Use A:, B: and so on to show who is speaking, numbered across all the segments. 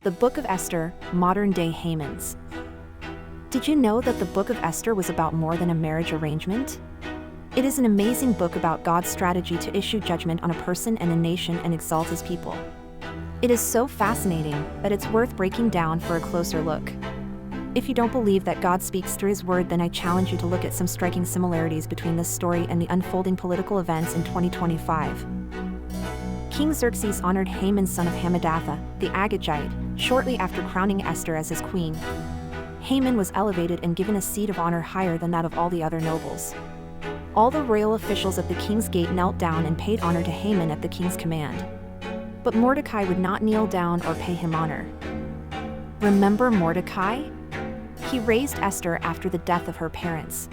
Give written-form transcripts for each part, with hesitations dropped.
A: The Book of Esther, modern-day Hamans. Did you know that the Book of Esther was about more than a marriage arrangement? It is an amazing book about God's strategy to issue judgment on a person and a nation and exalt his people. It is so fascinating that it's worth breaking down for a closer look. If you don't believe that God speaks through his word, then I challenge you to look at some striking similarities between this story and the unfolding political events in 2025. King Xerxes honored Haman, son of Hammedatha, the Agagite, shortly after crowning Esther as his queen. Haman was elevated and given a seat of honor higher than that of all the other nobles. All the royal officials at the king's gate knelt down and paid honor to Haman at the king's command. But Mordecai would not kneel down or pay him honor. Remember Mordecai? He raised Esther after the death of her parents.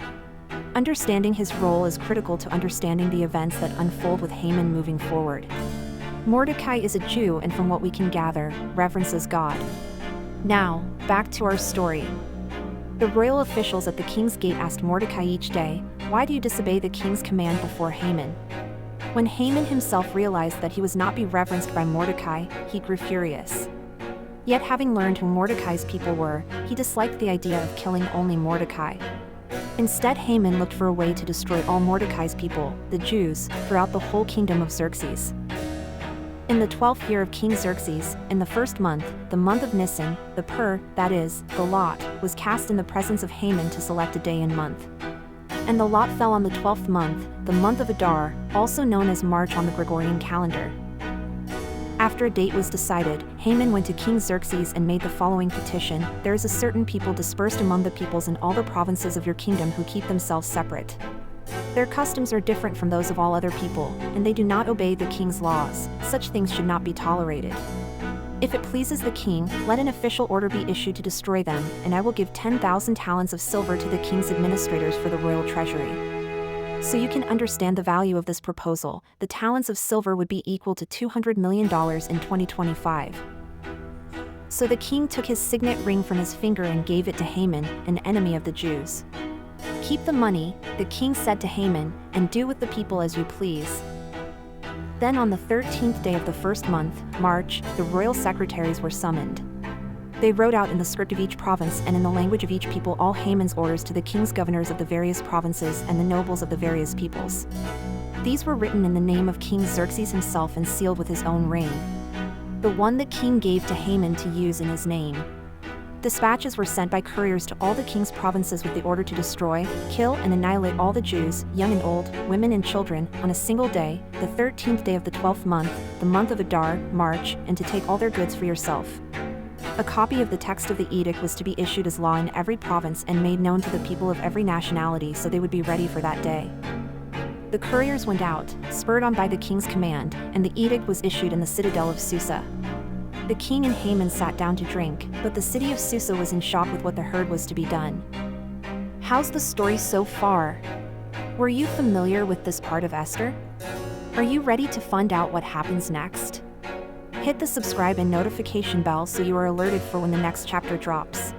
A: Understanding his role is critical to understanding the events that unfold with Haman moving forward. Mordecai is a Jew and, from what we can gather, reverences God. Now, back to our story. The royal officials at the king's gate asked Mordecai each day, "Why do you disobey the king's command before Haman?" When Haman himself realized that he was not be reverenced by Mordecai, he grew furious. Yet, having learned who Mordecai's people were, he disliked the idea of killing only Mordecai. Instead, Haman looked for a way to destroy all Mordecai's people, the Jews, throughout the whole kingdom of Xerxes. In the 12th year of King Xerxes, in the first month, the month of Nisan, the pur, that is, the lot, was cast in the presence of Haman to select a day and month. And the lot fell on the 12th month, the month of Adar, also known as March on the Gregorian calendar. After a date was decided, Haman went to King Xerxes and made the following petition: "There is a certain people dispersed among the peoples in all the provinces of your kingdom who keep themselves separate. Their customs are different from those of all other people, and they do not obey the king's laws. Such things should not be tolerated. If it pleases the king, let an official order be issued to destroy them, and I will give 10,000 talents of silver to the king's administrators for the royal treasury." So you can understand the value of this proposal. The talents of silver would be equal to $200 million in 2025. So the king took his signet ring from his finger and gave it to Haman, an enemy of the Jews. "Keep the money," the king said to Haman, "and do with the people as you please." Then on the 13th day of the first month, March, the royal secretaries were summoned. They wrote out in the script of each province and in the language of each people all Haman's orders to the king's governors of the various provinces and the nobles of the various peoples. These were written in the name of King Xerxes himself and sealed with his own ring, the one the king gave to Haman to use in his name. Dispatches were sent by couriers to all the king's provinces with the order to destroy, kill, and annihilate all the Jews, young and old, women and children, on a single day, the 13th day of the 12th month, the month of Adar, March, and to take all their goods for yourself. A copy of the text of the edict was to be issued as law in every province and made known to the people of every nationality so they would be ready for that day. The couriers went out, spurred on by the king's command, and the edict was issued in the citadel of Susa. The king and Haman sat down to drink, but the city of Susa was in shock with what they heard was to be done. How's the story so far? Were you familiar with this part of Esther? Are you ready to find out what happens next? Hit the subscribe and notification bell so you are alerted for when the next chapter drops.